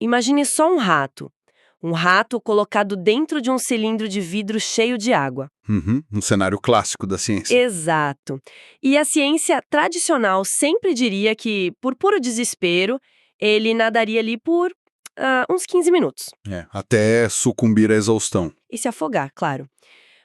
Imagine só um rato. Um rato colocado dentro de um cilindro de vidro cheio de água. Uhum, um cenário clássico da ciência. Exato. E a ciência tradicional sempre diria que, por puro desespero, ele nadaria ali por uns 15 minutos. Até sucumbir à exaustão. E se afogar, claro.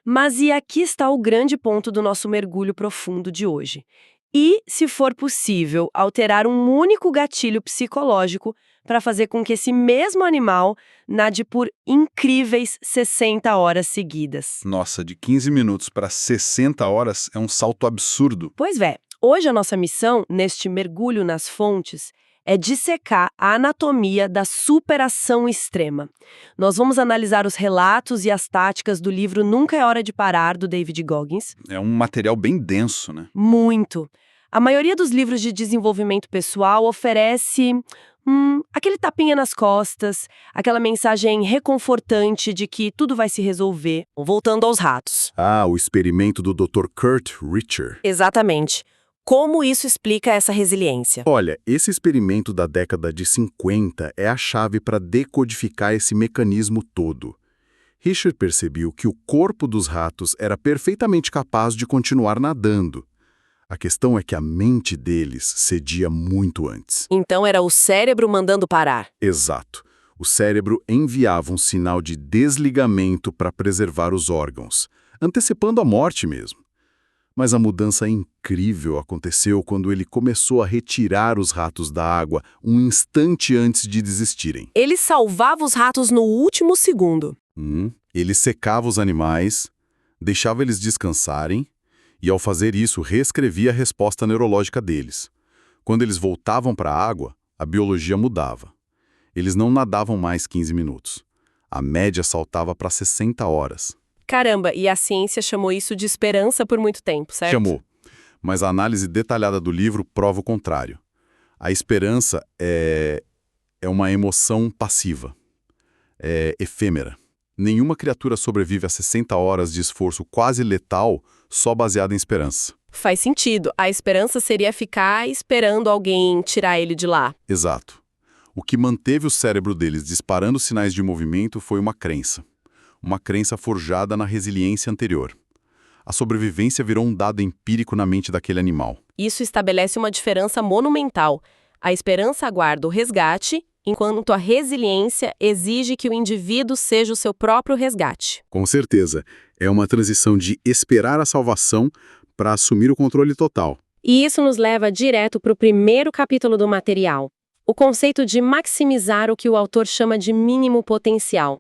Mas e aqui está o grande ponto do nosso mergulho profundo de hoje. E, se for possível, alterar um único gatilho psicológico para fazer com que esse mesmo animal nade por incríveis 60 horas seguidas? Nossa, de 15 minutos para 60 horas é um salto absurdo. Pois é, hoje a nossa missão, neste mergulho nas fontes, é dissecar a anatomia da superação extrema. Nós vamos analisar os relatos e as táticas do livro Nunca é Hora de Parar, do David Goggins. É um material bem denso, né? Muito. A maioria dos livros de desenvolvimento pessoal oferece aquele tapinha nas costas, aquela mensagem reconfortante de que tudo vai se resolver. Voltando aos ratos. Ah, o experimento do Dr. Kurt Richer. Exatamente. Como isso explica essa resiliência? Olha, esse experimento da década de 50 é a chave para decodificar esse mecanismo todo. Richer percebeu que o corpo dos ratos era perfeitamente capaz de continuar nadando. A questão é que a mente deles cedia muito antes. Então era o cérebro mandando parar. Exato. O cérebro enviava um sinal de desligamento para preservar os órgãos, antecipando a morte mesmo. Mas a mudança incrível aconteceu quando ele começou a retirar os ratos da água um instante antes de desistirem. Ele salvava os ratos no último segundo. Ele secava os animais, deixava eles descansarem e, ao fazer isso, reescrevia a resposta neurológica deles. Quando eles voltavam para a água, a biologia mudava. Eles não nadavam mais 15 minutos. A média saltava para 60 horas. Caramba, e a ciência chamou isso de esperança por muito tempo, certo? Chamou. Mas a análise detalhada do livro prova o contrário. A esperança é uma emoção passiva. É efêmera. Nenhuma criatura sobrevive a 60 horas de esforço quase letal só baseado em esperança. Faz sentido. A esperança seria ficar esperando alguém tirar ele de lá. Exato. O que manteve o cérebro deles disparando sinais de movimento foi uma crença. Uma crença forjada na resiliência anterior. A sobrevivência virou um dado empírico na mente daquele animal. Isso estabelece uma diferença monumental. A esperança aguarda o resgate, enquanto a resiliência exige que o indivíduo seja o seu próprio resgate. Com certeza. É uma transição de esperar a salvação para assumir o controle total. E isso nos leva direto para o primeiro capítulo do material. O conceito de maximizar o que o autor chama de mínimo potencial.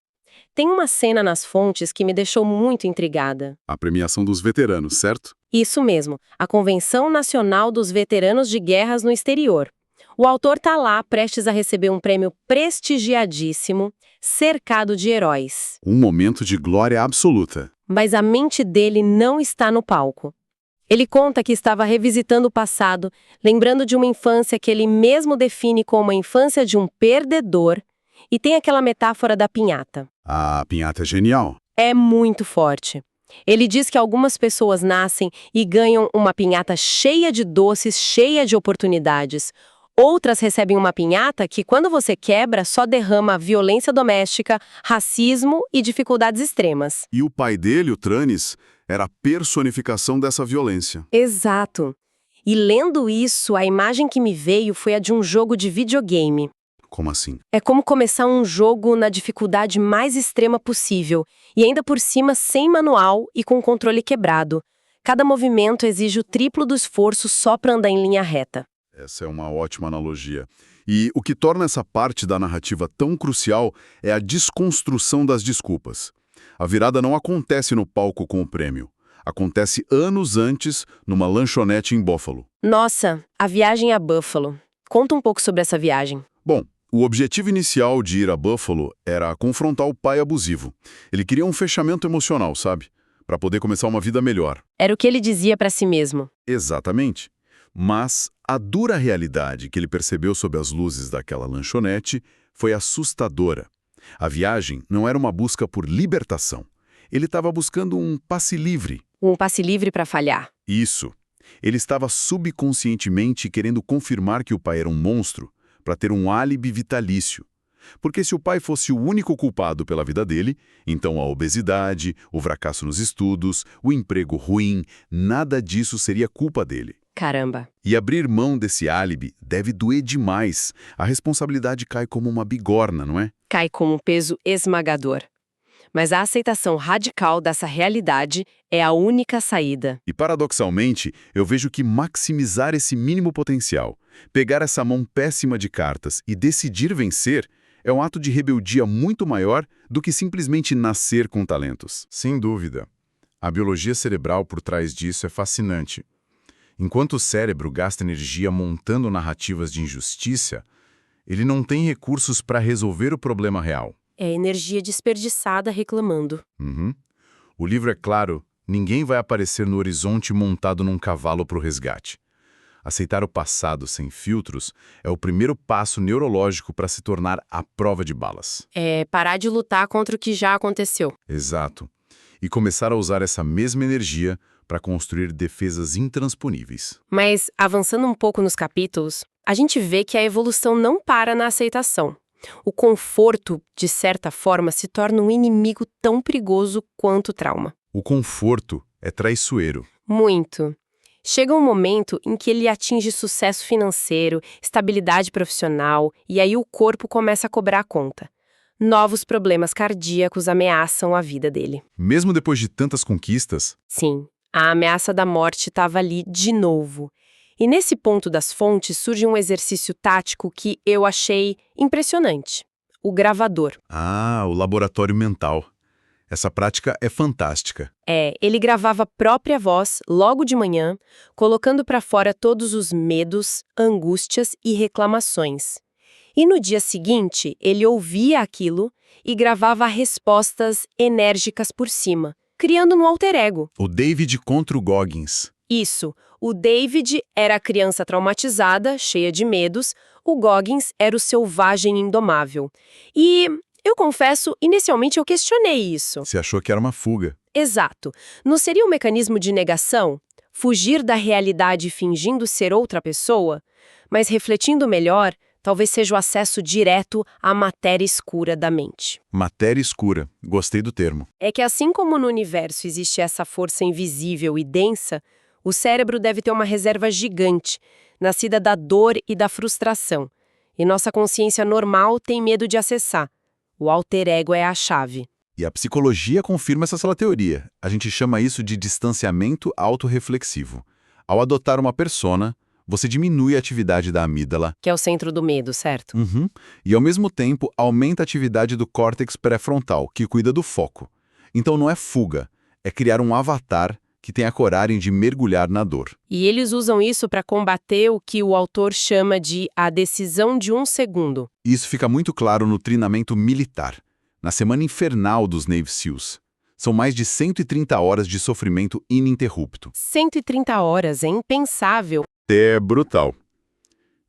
Tem uma cena nas fontes que me deixou muito intrigada. A premiação dos veteranos, certo? Isso mesmo, a Convenção Nacional dos Veteranos de Guerras no Exterior. O autor está lá prestes a receber um prêmio prestigiadíssimo, cercado de heróis. Um momento de glória absoluta. Mas a mente dele não está no palco. Ele conta que estava revisitando o passado, lembrando de uma infância que ele mesmo define como a infância de um perdedor, e tem aquela metáfora da pinhata. A pinhata é genial. É muito forte. Ele diz que algumas pessoas nascem e ganham uma pinhata cheia de doces, cheia de oportunidades. Outras recebem uma pinhata que, quando você quebra, só derrama violência doméstica, racismo e dificuldades extremas. E o pai dele, o Tranis, era a personificação dessa violência. Exato. E lendo isso, a imagem que me veio foi a de um jogo de videogame. Como assim? É como começar um jogo na dificuldade mais extrema possível, e ainda por cima sem manual e com o controle quebrado. Cada movimento exige o triplo do esforço só para andar em linha reta. Essa é uma ótima analogia. E o que torna essa parte da narrativa tão crucial é a desconstrução das desculpas. A virada não acontece no palco com o prêmio. Acontece anos antes, numa lanchonete em Buffalo. Nossa, a viagem a Buffalo. Conta um pouco sobre essa viagem. Bom, o objetivo inicial de ir a Buffalo era confrontar o pai abusivo. Ele queria um fechamento emocional, sabe? Para poder começar uma vida melhor. Era o que ele dizia para si mesmo. Exatamente. Mas a dura realidade que ele percebeu sob as luzes daquela lanchonete foi assustadora. A viagem não era uma busca por libertação. Ele estava buscando um passe livre. Um passe livre para falhar. Isso. Ele estava subconscientemente querendo confirmar que o pai era um monstro para ter um álibi vitalício. Porque se o pai fosse o único culpado pela vida dele, então a obesidade, o fracasso nos estudos, o emprego ruim, nada disso seria culpa dele. Caramba. E abrir mão desse álibi deve doer demais. A responsabilidade cai como uma bigorna, não é? Cai com um peso esmagador. Mas a aceitação radical dessa realidade é a única saída. E paradoxalmente, eu vejo que maximizar esse mínimo potencial, pegar essa mão péssima de cartas e decidir vencer, é um ato de rebeldia muito maior do que simplesmente nascer com talentos. Sem dúvida. A biologia cerebral por trás disso é fascinante. Enquanto o cérebro gasta energia montando narrativas de injustiça, ele não tem recursos para resolver o problema real. É energia desperdiçada reclamando. O livro é claro, ninguém vai aparecer no horizonte montado num cavalo para o resgate. Aceitar o passado sem filtros é o primeiro passo neurológico para se tornar à prova de balas. É parar de lutar contra o que já aconteceu. Exato. E começar a usar essa mesma energia para construir defesas intransponíveis. Mas, avançando um pouco nos capítulos, a gente vê que a evolução não para na aceitação. O conforto, de certa forma, se torna um inimigo tão perigoso quanto o trauma. O conforto é traiçoeiro. Muito. Chega um momento em que ele atinge sucesso financeiro, estabilidade profissional, e aí o corpo começa a cobrar a conta. Novos problemas cardíacos ameaçam a vida dele. Mesmo depois de tantas conquistas, Sim, a ameaça da morte estava ali de novo. E nesse ponto das fontes surge um exercício tático que eu achei impressionante. O gravador. o laboratório mental. Essa prática é fantástica. Ele gravava a própria voz logo de manhã, colocando para fora todos os medos, angústias e reclamações. E no dia seguinte, ele ouvia aquilo e gravava respostas enérgicas por cima, criando um alter ego. O David contra o Goggins. Isso, o David era a criança traumatizada, cheia de medos, o Goggins era o selvagem indomável. E, eu confesso, inicialmente eu questionei isso. Você achou que era uma fuga. Exato. Não seria um mecanismo de negação? Fugir da realidade fingindo ser outra pessoa? Mas refletindo melhor, talvez seja o acesso direto à matéria escura da mente. Matéria escura. Gostei do termo. É que assim como no universo existe essa força invisível e densa, o cérebro deve ter uma reserva gigante, nascida da dor e da frustração. E nossa consciência normal tem medo de acessar. O alter ego é a chave. E a psicologia confirma essa teoria. A gente chama isso de distanciamento autorreflexivo. Ao adotar uma persona, você diminui a atividade da amígdala. Que é o centro do medo, certo? E, ao mesmo tempo, aumenta a atividade do córtex pré-frontal, que cuida do foco. Então não é fuga, é criar um avatar que tem a coragem de mergulhar na dor. E eles usam isso para combater o que o autor chama de a decisão de um segundo. Isso fica muito claro no treinamento militar, na semana infernal dos Navy SEALs. São mais de 130 horas de sofrimento ininterrupto. 130 horas, é impensável. É brutal.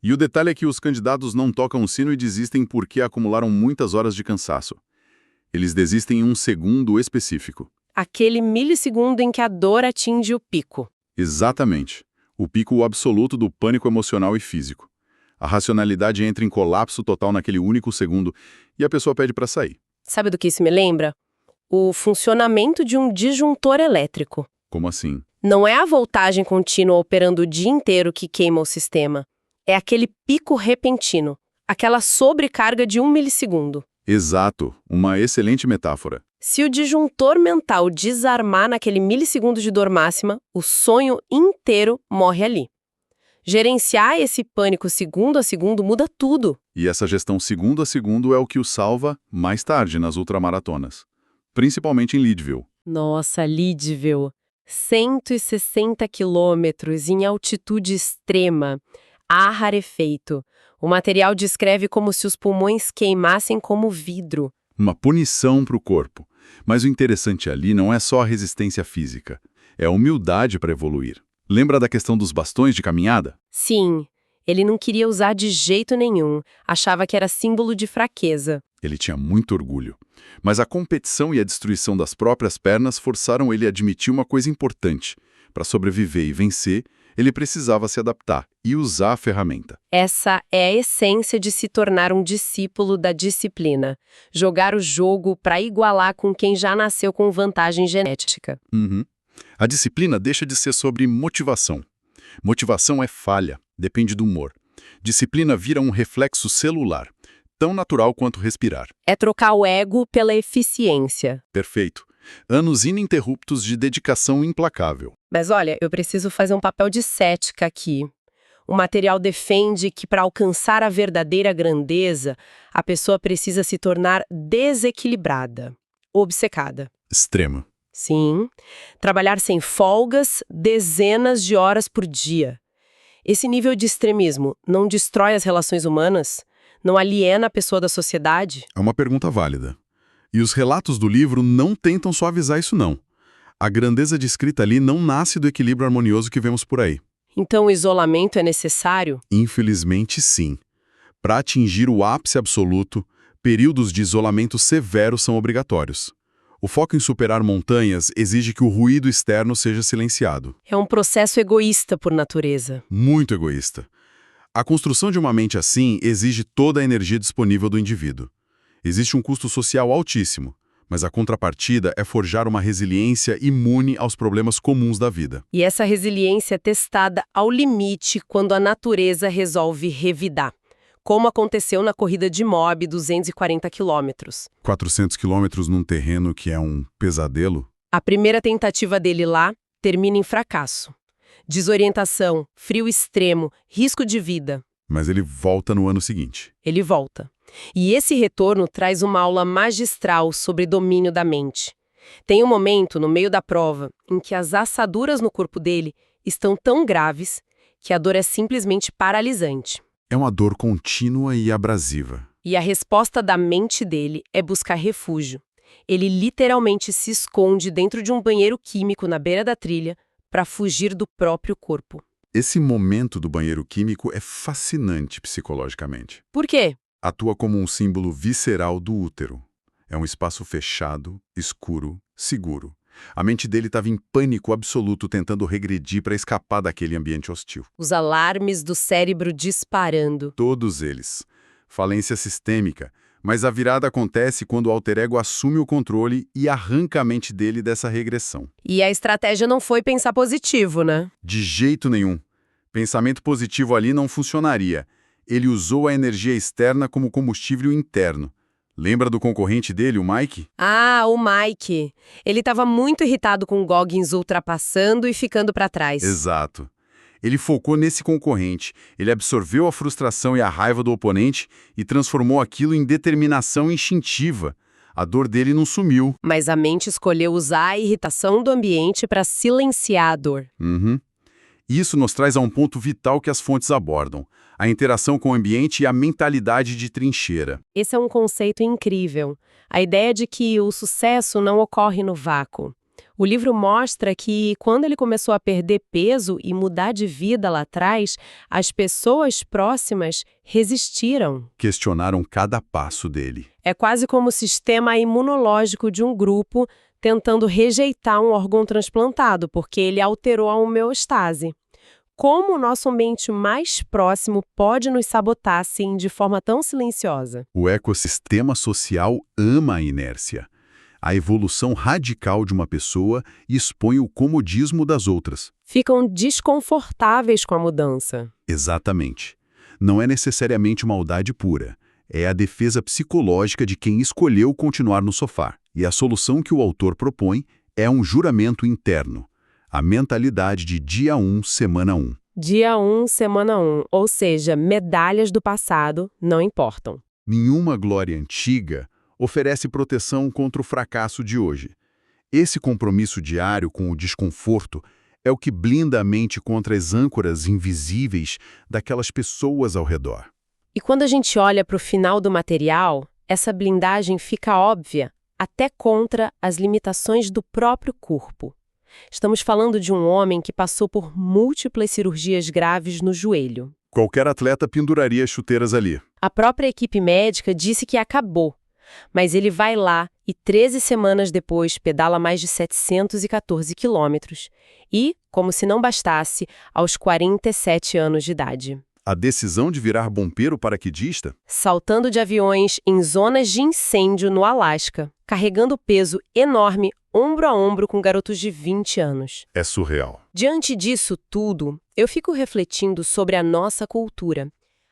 E o detalhe é que os candidatos não tocam o sino e desistem porque acumularam muitas horas de cansaço. Eles desistem em um segundo específico. Aquele milissegundo em que a dor atinge o pico. Exatamente. O pico absoluto do pânico emocional e físico. A racionalidade entra em colapso total naquele único segundo e a pessoa pede para sair. Sabe do que isso me lembra? O funcionamento de um disjuntor elétrico. Como assim? Não é a voltagem contínua operando o dia inteiro que queima o sistema. É aquele pico repentino, aquela sobrecarga de 1 milissegundo. Exato, uma excelente metáfora. Se o disjuntor mental desarmar naquele milissegundo de dor máxima, o sonho inteiro morre ali. Gerenciar esse pânico segundo a segundo muda tudo. E essa gestão segundo a segundo é o que o salva mais tarde nas ultramaratonas. Principalmente em Leadville. Nossa, Leadville. 160 quilômetros em altitude extrema. Ar rarefeito. O material descreve como se os pulmões queimassem como vidro. Uma punição para o corpo. Mas o interessante ali não é só a resistência física. É a humildade para evoluir. Lembra da questão dos bastões de caminhada? Sim, ele não queria usar de jeito nenhum. Achava que era símbolo de fraqueza. Ele tinha muito orgulho. Mas a competição e a destruição das próprias pernas forçaram ele a admitir uma coisa importante. Para sobreviver e vencer, Ele precisava se adaptar e usar a ferramenta. Essa é a essência de se tornar um discípulo da disciplina. Jogar o jogo para igualar com quem já nasceu com vantagem genética. Uhum. A disciplina deixa de ser sobre motivação. Motivação é falha, depende do humor. Disciplina vira um reflexo celular, tão natural quanto respirar. É trocar o ego pela eficiência. Perfeito. Anos ininterruptos de dedicação implacável. Mas olha, eu preciso fazer um papel de cética aqui. O material defende que para alcançar a verdadeira grandeza, a pessoa precisa se tornar desequilibrada, obcecada. Extremo. Sim, trabalhar sem folgas, dezenas de horas por dia. Esse nível de extremismo não destrói as relações humanas? Não aliena a pessoa da sociedade? É uma pergunta válida. E os relatos do livro não tentam suavizar isso não. A grandeza descrita ali não nasce do equilíbrio harmonioso que vemos por aí. Então o isolamento é necessário? Infelizmente, sim. Para atingir o ápice absoluto, períodos de isolamento severo são obrigatórios. O foco em superar montanhas exige que o ruído externo seja silenciado. É um processo egoísta por natureza. Muito egoísta. A construção de uma mente assim exige toda a energia disponível do indivíduo. Existe um custo social altíssimo, mas a contrapartida é forjar uma resiliência imune aos problemas comuns da vida. E essa resiliência é testada ao limite quando a natureza resolve revidar, como aconteceu na corrida de Moab, 240 quilômetros. 400 quilômetros num terreno que é um pesadelo? A primeira tentativa dele lá termina em fracasso. Desorientação, frio extremo, risco de vida. Mas ele volta no ano seguinte. Ele volta. E esse retorno traz uma aula magistral sobre domínio da mente. Tem um momento, no meio da prova, em que as assaduras no corpo dele estão tão graves que a dor é simplesmente paralisante. É uma dor contínua e abrasiva. E a resposta da mente dele é buscar refúgio. Ele literalmente se esconde dentro de um banheiro químico na beira da trilha para fugir do próprio corpo. Esse momento do banheiro químico é fascinante psicologicamente. Por quê? Atua como um símbolo visceral do útero. É um espaço fechado, escuro, seguro. A mente dele estava em pânico absoluto tentando regredir para escapar daquele ambiente hostil. Os alarmes do cérebro disparando. Todos eles. Falência sistêmica. Mas a virada acontece quando o alter ego assume o controle e arranca a mente dele dessa regressão. E a estratégia não foi pensar positivo, né? De jeito nenhum. Pensamento positivo ali não funcionaria. Ele usou a energia externa como combustível interno. Lembra do concorrente dele, o Mike? Ah, o Mike. Ele estava muito irritado com o Goggins ultrapassando e ficando para trás. Exato. Ele focou nesse concorrente, ele absorveu a frustração e a raiva do oponente e transformou aquilo em determinação instintiva. A dor dele não sumiu. Mas a mente escolheu usar a irritação do ambiente para silenciar a dor. Isso nos traz a um ponto vital que as fontes abordam: a interação com o ambiente e a mentalidade de trincheira. Esse é um conceito incrível. A ideia de que o sucesso não ocorre no vácuo. O livro mostra que, quando ele começou a perder peso e mudar de vida lá atrás, as pessoas próximas resistiram. Questionaram cada passo dele. É quase como o sistema imunológico de um grupo tentando rejeitar um órgão transplantado, porque ele alterou a homeostase. Como o nosso ambiente mais próximo pode nos sabotar, assim, de forma tão silenciosa? O ecossistema social ama a inércia. A evolução radical de uma pessoa expõe o comodismo das outras. Ficam desconfortáveis com a mudança. Exatamente. Não é necessariamente maldade pura. É a defesa psicológica de quem escolheu continuar no sofá. E a solução que o autor propõe é um juramento interno. A mentalidade de dia 1, semana 1. Dia 1, semana 1. Ou seja, medalhas do passado não importam. Nenhuma glória antiga oferece proteção contra o fracasso de hoje. Esse compromisso diário com o desconforto é o que blinda a mente contra as âncoras invisíveis daquelas pessoas ao redor. E quando a gente olha para o final do material, essa blindagem fica óbvia, até contra as limitações do próprio corpo. Estamos falando de um homem que passou por múltiplas cirurgias graves no joelho. Qualquer atleta penduraria as chuteiras ali. A própria equipe médica disse que acabou. Mas ele vai lá e 13 semanas depois pedala mais de 714 quilômetros. E, como se não bastasse, aos 47 anos de idade. A decisão de virar bombeiro paraquedista? Saltando de aviões em zonas de incêndio no Alasca, carregando peso enorme ombro a ombro com garotos de 20 anos. É surreal. Diante disso tudo, eu fico refletindo sobre a nossa cultura.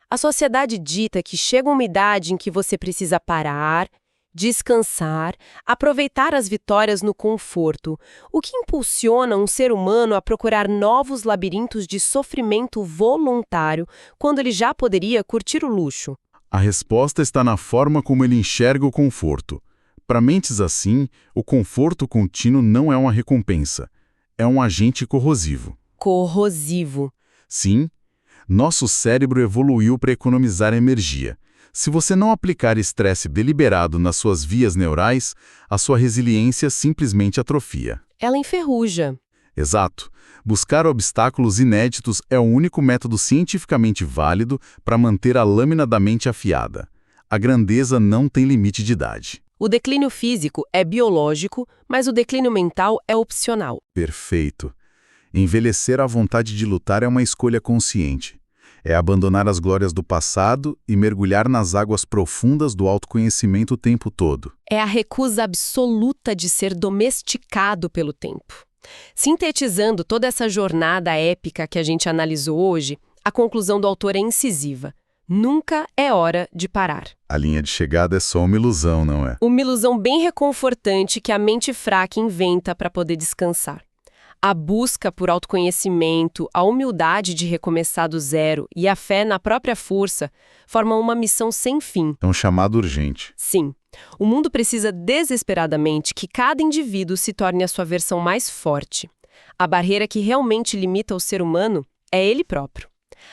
A sociedade dita que chega uma idade em que você precisa parar, descansar, aproveitar as vitórias no conforto, o que impulsiona um ser humano a procurar novos labirintos de sofrimento voluntário quando ele já poderia curtir o luxo. A resposta está na forma como ele enxerga o conforto. Para mentes assim, o conforto contínuo não é uma recompensa, é um agente corrosivo. Corrosivo. Sim, nosso cérebro evoluiu para economizar energia. Se você não aplicar estresse deliberado nas suas vias neurais, a sua resiliência simplesmente atrofia. Ela enferruja. Exato. Buscar obstáculos inéditos é o único método cientificamente válido para manter a lâmina da mente afiada. A grandeza não tem limite de idade. O declínio físico é biológico, mas o declínio mental é opcional. Perfeito. Envelhecer à vontade de lutar é uma escolha consciente. É abandonar as glórias do passado e mergulhar nas águas profundas do autoconhecimento o tempo todo. É a recusa absoluta de ser domesticado pelo tempo. Sintetizando toda essa jornada épica que a gente analisou hoje, a conclusão do autor é incisiva. Nunca é hora de parar. A linha de chegada é só uma ilusão, não é? Uma ilusão bem reconfortante que a mente fraca inventa para poder descansar. A busca por autoconhecimento, a humildade de recomeçar do zero e a fé na própria força formam uma missão sem fim. É um chamado urgente. Sim, o mundo precisa desesperadamente que cada indivíduo se torne a sua versão mais forte. A barreira que realmente limita o ser humano é ele próprio.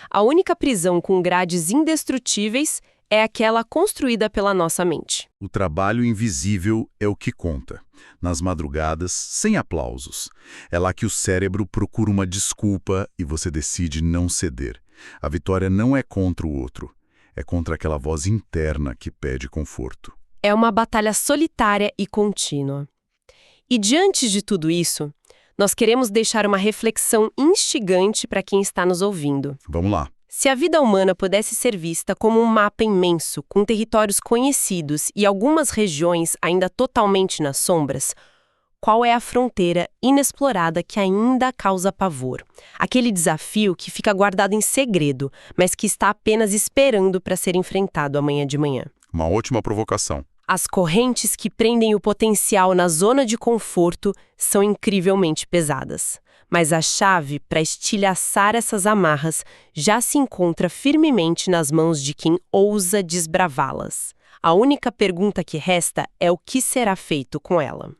A única prisão com grades indestrutíveis é aquela construída pela nossa mente. O trabalho invisível é o que conta. Nas madrugadas, sem aplausos. É lá que o cérebro procura uma desculpa e você decide não ceder. A vitória não é contra o outro, é contra aquela voz interna que pede conforto. É uma batalha solitária e contínua. E diante de tudo isso, nós queremos deixar uma reflexão instigante para quem está nos ouvindo. Vamos lá. Se a vida humana pudesse ser vista como um mapa imenso, com territórios conhecidos e algumas regiões ainda totalmente nas sombras, qual é a fronteira inexplorada que ainda causa pavor? Aquele desafio que fica guardado em segredo, mas que está apenas esperando para ser enfrentado amanhã de manhã. Uma ótima provocação. As correntes que prendem o potencial na zona de conforto são incrivelmente pesadas. Mas a chave para estilhaçar essas amarras já se encontra firmemente nas mãos de quem ousa desbravá-las. A única pergunta que resta é o que será feito com ela.